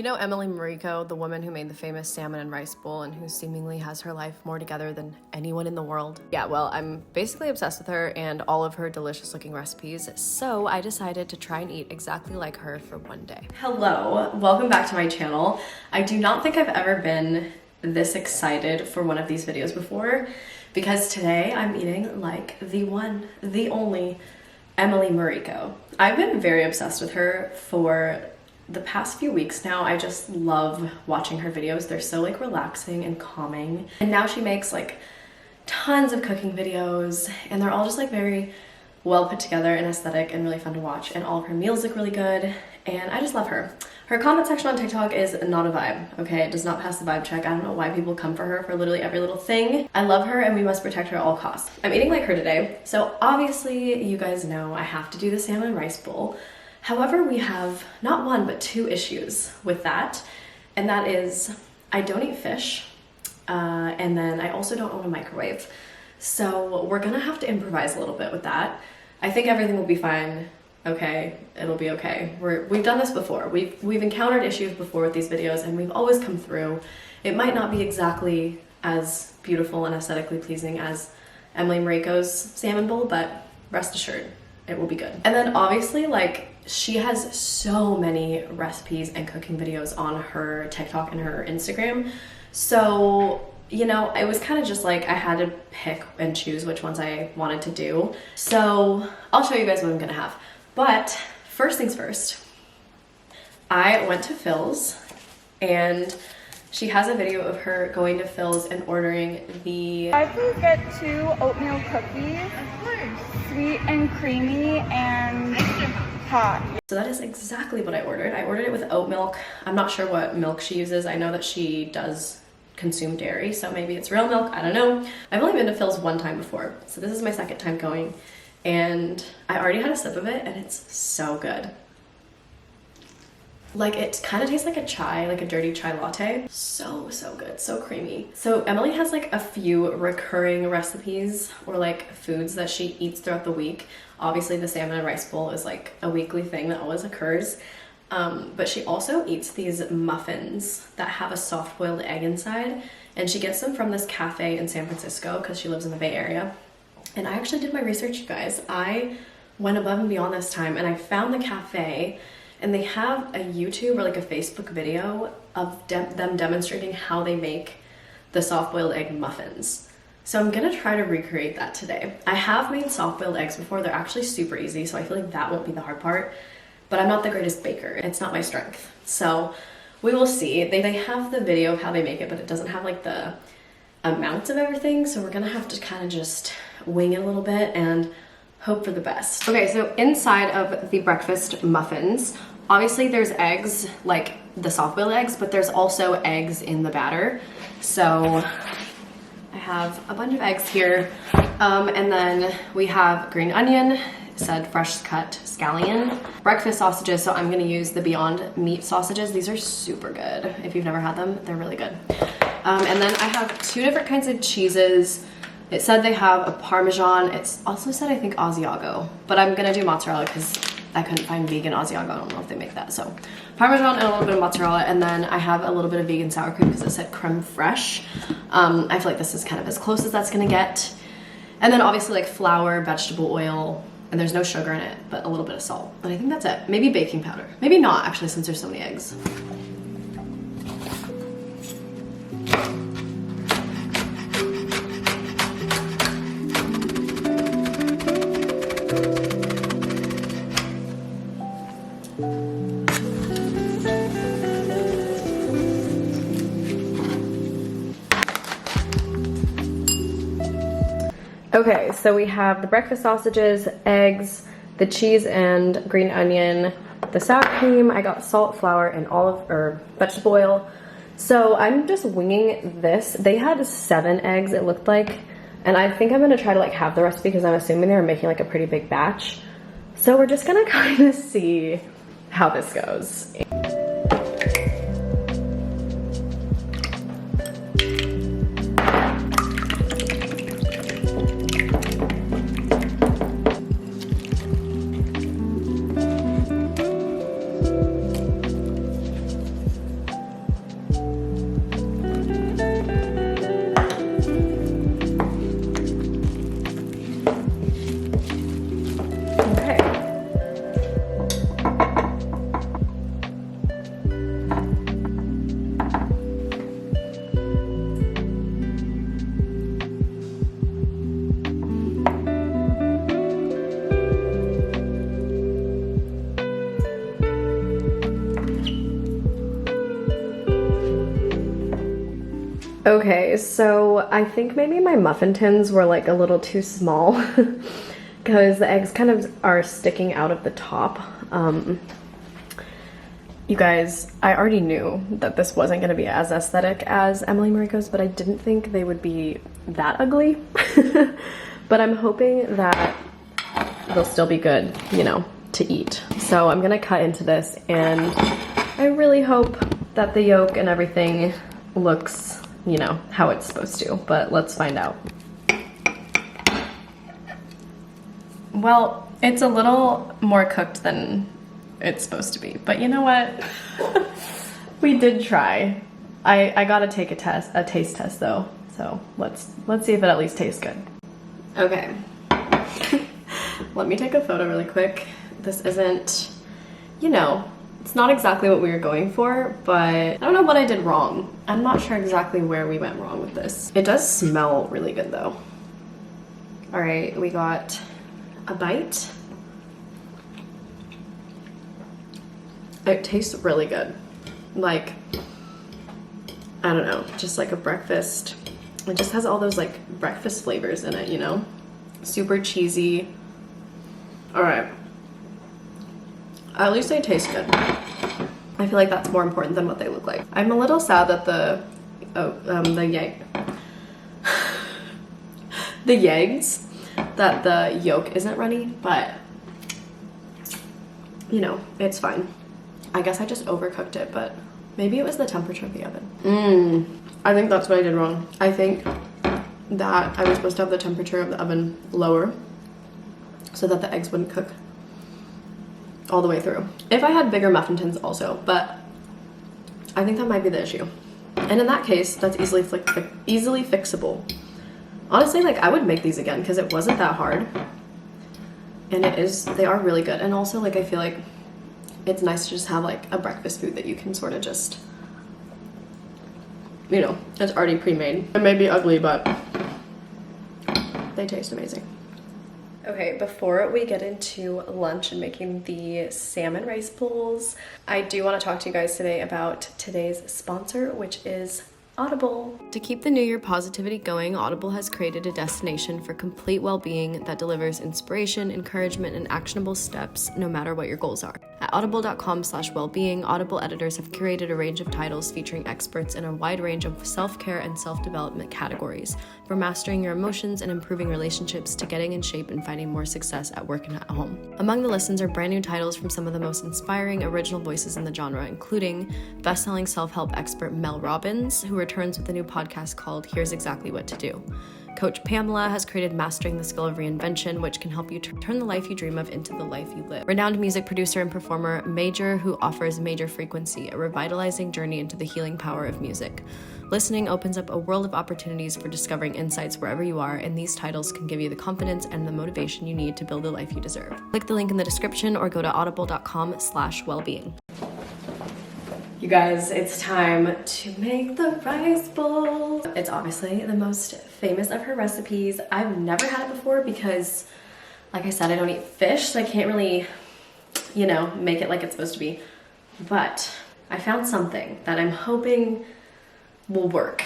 You know EMILY MARIKO, the woman who made the famous salmon and rice bowl and who seemingly has her life more together than anyone in the world? Yeah, well, I'm basically obsessed with her and all of her delicious looking recipes, so I decided to try and eat exactly like her for one day. Hello, welcome back to my channel. I do not think I've ever been this excited for one of these videos before, because today I'm eating like the one, the only EMILY MARIKO. I've been very obsessed with her for the past few weeks now. I just love watching her videos. They're so like relaxing and calming. And now she makes like tons of cooking videos and they're all just like very well put together and aesthetic and really fun to watch. And all of her meals look really good and I just love her. Her comment section on TikTok is not a vibe, okay? It does not pass the vibe check. I don't know why people come for her for literally every little thing. I love her and we must protect her at all costs. I'm eating like her today. So obviously you guys know I have to do the salmon and rice bowl. However, we have not one, but two issues with that. And that is, I don't eat fish. And then I also don't own a microwave. So we're gonna have to improvise a little bit with that. I think everything will be fine. Okay, it'll be okay. We've done this before. We've encountered issues before with these videos and we've always come through. It might not be exactly as beautiful and aesthetically pleasing as EMILY MARIKO's salmon bowl, but rest assured, it will be good. And then obviously, like, she has so many recipes and cooking videos on her TikTok and her Instagram. So, you know, it was kind of just like I had to pick and choose which ones I wanted to do. So I'll show you guys what I'm gonna have. But first things first, I went to Phil's and she has a video of her going to Phil's and ordering the... I please get 2 oatmeal cookies, sweet and creamy and hot. So that is exactly what I ordered. I ordered it with oat milk. I'm not sure what milk she uses. I know that she does consume dairy, so maybe it's real milk, I don't know. I've only been to Phil's one time before, so this is my second time going. And I already had a sip of it and it's so good. Like, it kind of tastes like a chai, like a dirty chai latte. So good, so creamy. So Emily has like a few recurring recipes or like foods that she eats throughout the week. Obviously the salmon and rice bowl is like a weekly thing that always occurs. But she also eats these muffins that have a soft boiled egg inside. And she gets them from this cafe in San Francisco because she lives in the Bay Area. And I actually did my research, you guys. I went above and beyond this time and I found the cafe. And they have a YouTube or like a Facebook video of them demonstrating how they make the soft-boiled egg muffins. So I'm gonna try to recreate that today. I have made soft-boiled eggs before. They're actually super easy, so I feel like that won't be the hard part. But I'm not the greatest baker. It's not my strength. So we will see. They have the video of how they make it, but it doesn't have like the amount of everything. So we're gonna have to kind of just wing it a little bit and hope for the best. Okay, so inside of the breakfast muffins, obviously there's eggs, like the soft-boiled eggs, but there's also eggs in the batter. So I have a bunch of eggs here. And then we have green onion, said fresh cut scallion, breakfast sausages. So I'm gonna use the Beyond Meat sausages. These are super good. If you've never had them, they're really good. And then I have 2 different kinds of cheeses. It said they have a Parmesan. It's also said, I think, Asiago, but I'm gonna do mozzarella because I couldn't find vegan Asiago. I don't know if they make that. So Parmesan and a little bit of mozzarella. And then I have a little bit of vegan sour cream because it said creme fraiche. I feel like this is kind of as close as that's gonna get. And then obviously like flour, vegetable oil, and there's no sugar in it, but a little bit of salt. But I think that's it. Maybe baking powder. Maybe not actually, since there's so many eggs. Okay, so we have the breakfast sausages, eggs, the cheese and green onion, the sour cream. I got salt, flour, and vegetable oil. So I'm just winging this. They had 7 eggs, it looked like, and I think I'm gonna try to like have the recipe because I'm assuming they were making like a pretty big batch. So we're just gonna kind of see how this goes. Okay, so I think maybe my muffin tins were like a little too small because the eggs kind of are sticking out of the top. You guys, I already knew that this wasn't going to be as aesthetic as Emily Mariko's, but I didn't think they would be that ugly. But I'm hoping that they'll still be good, you know, to eat. So I'm going to cut into this, and I really hope that the yolk and everything looks, you know, how it's supposed to, but let's find out. Well, it's a little more cooked than it's supposed to be, but you know what? We did try. I gotta take a taste test though, so let's see if it at least tastes good. Okay. Let me take a photo really quick. This isn't, you know, it's not exactly what we were going for, but I don't know what I did wrong. I'm not sure exactly where we went wrong with this. It does smell really good though. All right, we got a bite. It tastes really good. Like, I don't know, just like a breakfast. It just has all those like breakfast flavors in it, you know? Super cheesy. All right. At least they taste good. I feel like that's more important than what they look like. I'm a little sad that the eggs, that the yolk isn't runny, but you know, it's fine. I guess I just overcooked it, but maybe it was the temperature of the oven. I think that's what I did wrong. I think that I was supposed to have the temperature of the oven lower so that the eggs wouldn't cook all the way through. If I had bigger muffin tins also, but I think that might be the issue. And in that case, that's easily fixable. Honestly, like I would make these again because it wasn't that hard. And they are really good. And also like I feel like it's nice to just have like a breakfast food that you can sort of just, you know, it's already pre-made. It may be ugly, but they taste amazing. Okay, before we get into lunch and making the salmon rice bowls, I do want to talk to you guys today about today's sponsor, which is Audible. To keep the New Year positivity going, Audible has created a destination for complete well-being that delivers inspiration, encouragement, and actionable steps no matter what your goals are. At audible.com/wellbeing, Audible editors have curated a range of titles featuring experts in a wide range of self-care and self-development categories, from mastering your emotions and improving relationships to getting in shape and finding more success at work and at home. Among the listens are brand new titles from some of the most inspiring original voices in the genre, including best-selling self-help expert Mel Robbins, who returns with a new podcast called Here's Exactly What to Do. Coach Pamela has created Mastering the Skill of Reinvention, which can help you turn the life you dream of into the life you live. Renowned music producer and performer Major, who offers Major Frequency, a revitalizing journey into the healing power of music. Listening opens up a world of opportunities for discovering insights wherever you are, and these titles can give you the confidence and the motivation you need to build the life you deserve. Click the link in the description or go to audible.com/wellbeing. You guys, it's time to make the rice bowl. It's obviously the most famous of her recipes. I've never had it before because, like I said, I don't eat fish, so I can't really, you know, make it like it's supposed to be. But I found something that I'm hoping will work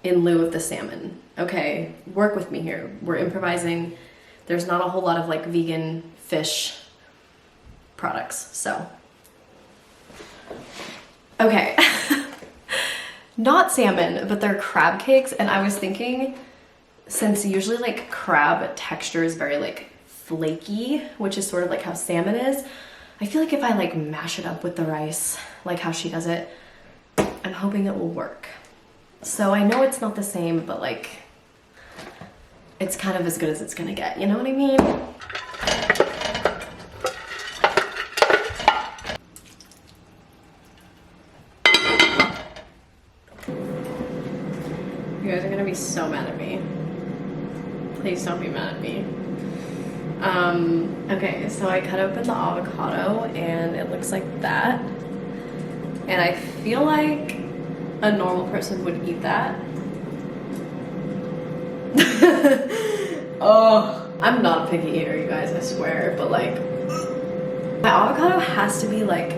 in lieu of the salmon. Okay, work with me here. We're improvising. There's not a whole lot of like vegan fish products, so. Okay, not salmon, but they're crab cakes, and I was thinking, since usually like crab texture is very like flaky, which is sort of like how salmon is, I feel like if I like mash it up with the rice, like how she does it, I'm hoping it will work. So I know it's not the same, but like, it's kind of as good as it's gonna get, you know what I mean? You guys are gonna be so mad at me. Please don't be mad at me. Okay, so I cut open the avocado and it looks like that. And I feel like a normal person would eat that. Oh, I'm not a picky eater, you guys, I swear, but like, my avocado has to be like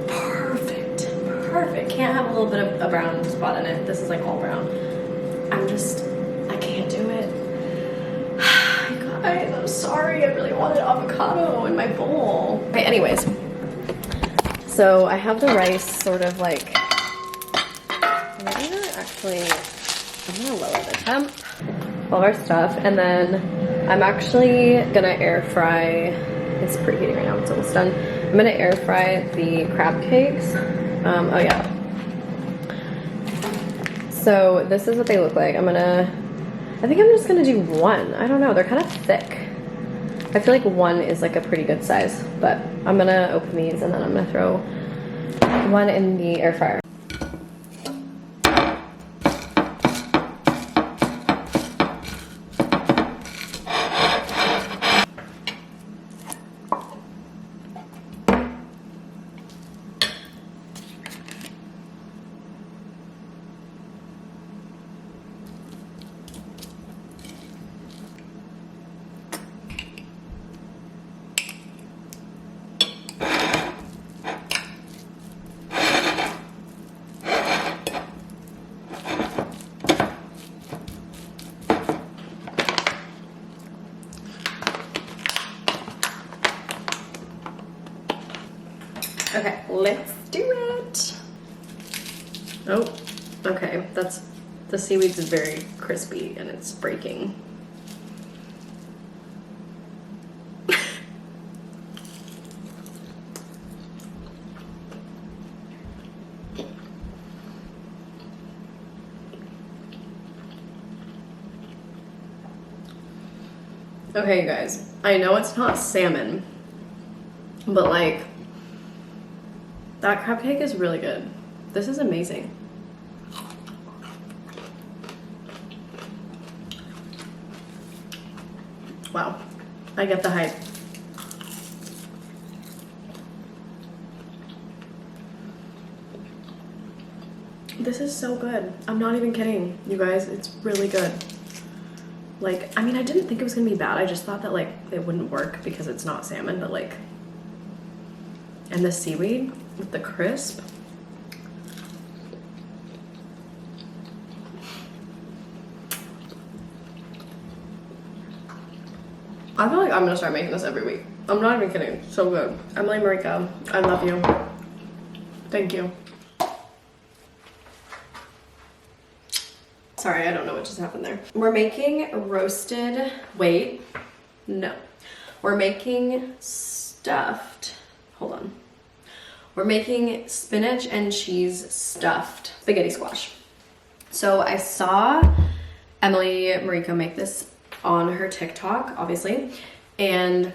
perfect perfect. Can't have a little bit of a brown spot in it. This is like all brown. I can't do it. Guys, I'm sorry. I really wanted avocado in my bowl. Okay, anyways. So I have the rice sort of like, I'm gonna lower the temp. All our stuff, and then I'm actually gonna air fry, it's preheating right now, it's almost done. I'm gonna air fry the crab cakes. Oh yeah. So this is what they look like. I think I'm just gonna do one. I don't know, they're kind of thick. I feel like one is like a pretty good size, but I'm gonna open these and then I'm gonna throw one in the air fryer. Okay, let's do it. Oh, okay, the seaweed's very crispy and it's breaking. Okay, you guys, I know it's not salmon, but like, that crab cake is really good. This is amazing. Wow, I get the hype. This is so good. I'm not even kidding, you guys. It's really good. Like, I mean, I didn't think it was gonna be bad. I just thought that like it wouldn't work because it's not salmon, but like, and the seaweed with the crisp. I feel like I'm gonna start making this every week. I'm not even kidding. So good. Emily Mariko, I love you. Thank you. Sorry, I don't know what just happened there. We're making roasted, wait, no. We're making stuffed, hold on. We're making spinach and cheese stuffed spaghetti squash. So I saw Emily Mariko make this on her TikTok, obviously. And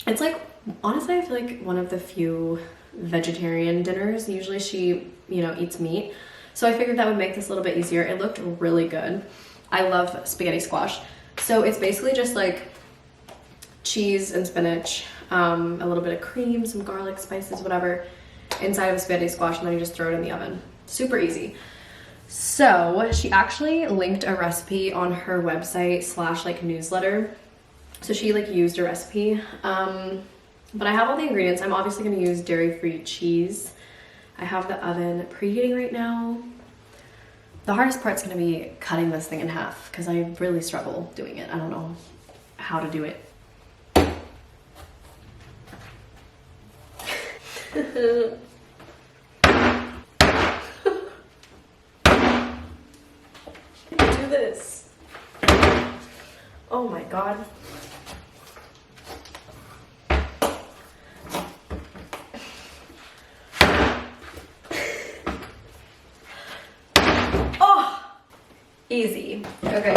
it's like, honestly, I feel like one of the few vegetarian dinners. Usually she, you know, eats meat. So I figured that would make this a little bit easier. It looked really good. I love spaghetti squash. So it's basically just like cheese and spinach, a little bit of cream, some garlic, spices, whatever, inside of a spaghetti squash, and then you just throw it in the oven. Super easy. So she actually linked a recipe on her website / like newsletter. So she like used a recipe, but I have all the ingredients. I'm obviously gonna use dairy-free cheese. I have the oven preheating right now. The hardest part's gonna be cutting this thing in half because I really struggle doing it. I don't know how to do it. Do this. Oh my God. Easy. Okay.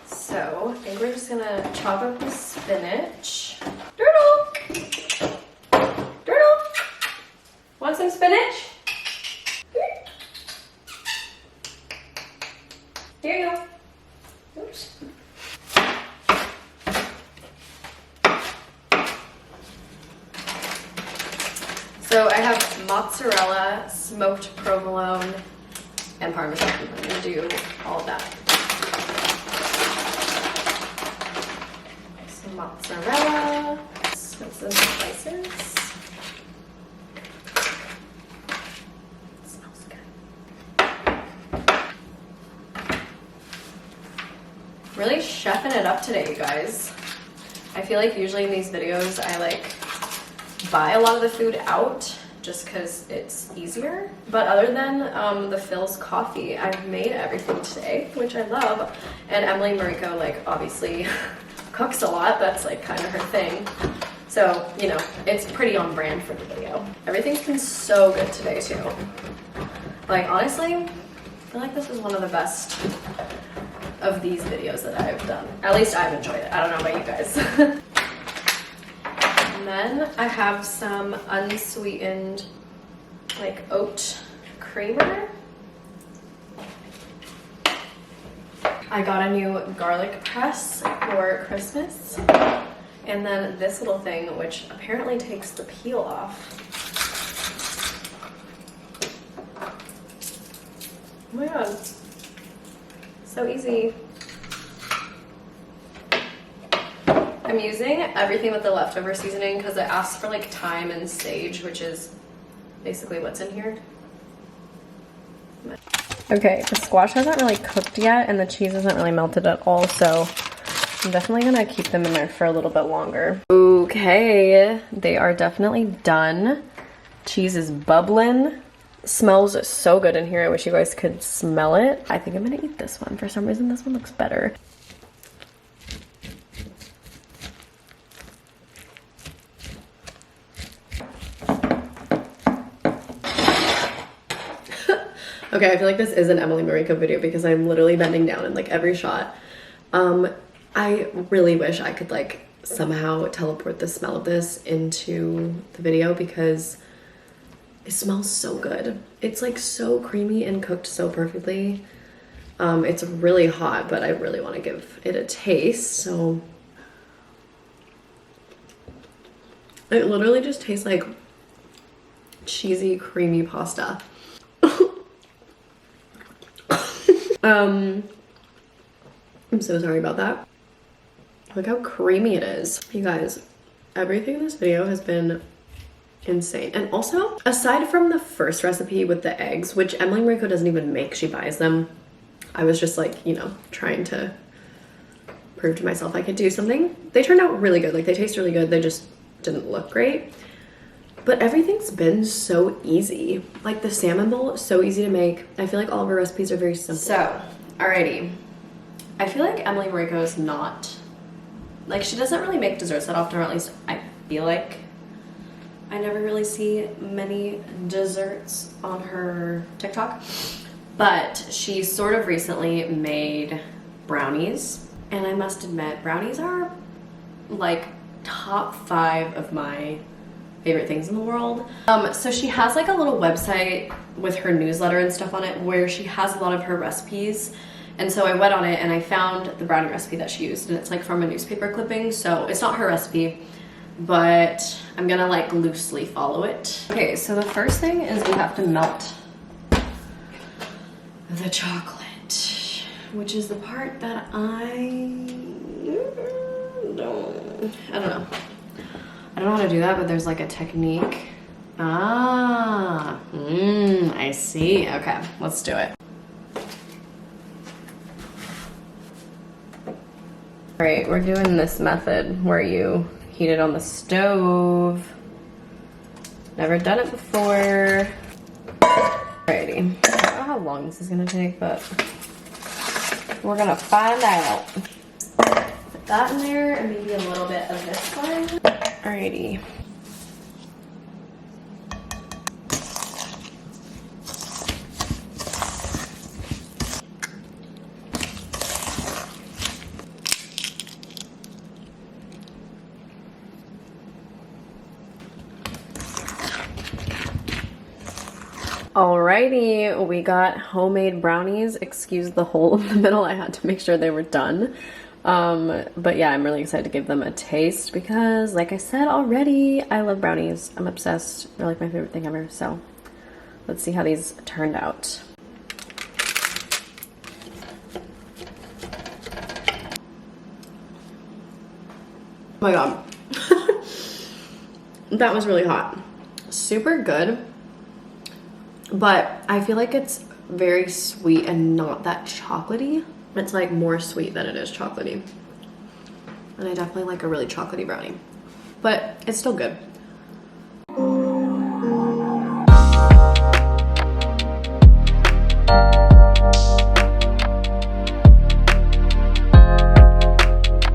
So I think we're just gonna chop up the spinach. Turtle! Turtle! Want some spinach? Here you go. Oops. So I have mozzarella, smoked provolone, and Parmesan. I'm gonna do all of that. Some mozzarella, some spices. really chefing it up today, you guys. I feel like usually in these videos I like buy a lot of the food out just because it's easier. But other than the Phil's coffee, I've made everything today, which I love. And Emily Mariko, like, obviously cooks a lot. That's like kind of her thing. So, you know, it's pretty on brand for the video. Everything's been so good today too. Like, honestly, I feel like this is one of the best of these videos that I've done. At least I've enjoyed it. I don't know about you guys. And then I have some unsweetened, like, oat creamer. I got a new garlic press for Christmas. And then this little thing, which apparently takes the peel off. Oh my god. So easy. I'm using everything with the leftover seasoning because it asks for like thyme and sage, which is basically what's in here. Okay, the squash hasn't really cooked yet and the cheese isn't really melted at all, so I'm definitely gonna keep them in there for a little bit longer. Okay, they are definitely done. Cheese is bubbling. Smells so good in here. I wish you guys could smell it. I think I'm gonna eat this one. For some reason, this one looks better. Okay, I feel like this is an Emily Mariko video because I'm literally bending down in like every shot. I really wish I could like somehow teleport the smell of this into the video because it smells so good. It's like so creamy and cooked so perfectly. It's really hot, but I really want to give it a taste. So it literally just tastes like cheesy, creamy pasta. I'm so sorry about that. Look how creamy it is. You guys, everything in this video has been insane. And also, aside from the first recipe with the eggs, which Emily Mariko doesn't even make, she buys them. I was just like, you know, trying to prove to myself I could do something. They turned out really good. Like, they taste really good. They just didn't look great. But everything's been so easy. Like the salmon bowl, so easy to make. I feel like all of her recipes are very simple. So, alrighty. I feel like Emily Mariko is not, like, she doesn't really make desserts that often, or at least I feel like I never really see many desserts on her TikTok. But she sort of recently made brownies. And I must admit, brownies are like top 5 of my favorite things in the world. So she has like a little website with her newsletter and stuff on it where she has a lot of her recipes. And so I went on it and I found the brownie recipe that she used, and it's like from a newspaper clipping, so it's not her recipe, but I'm gonna like loosely follow it. Okay, so the first thing is we have to melt the chocolate, which is the part that I don't know. I don't know how to do that, but there's like a technique. I see. Okay, let's do it. All right, we're doing this method where you heat it on the stove. Never done it before. Alrighty, I don't know how long this is gonna take, but we're gonna find out. Put that in there and maybe a little bit of this one. Alrighty. Alrighty, we got homemade brownies. Excuse the hole in the middle. I had to make sure they were done. But yeah, I'm really excited to give them a taste because, like I said already, I love brownies. I'm obsessed. They're like my favorite thing ever. So let's see how these turned out. Oh my god. That was really hot. Super good. But I feel like it's very sweet and not that chocolatey. It's like more sweet than it is chocolatey. And I definitely like a really chocolatey brownie. But it's still good.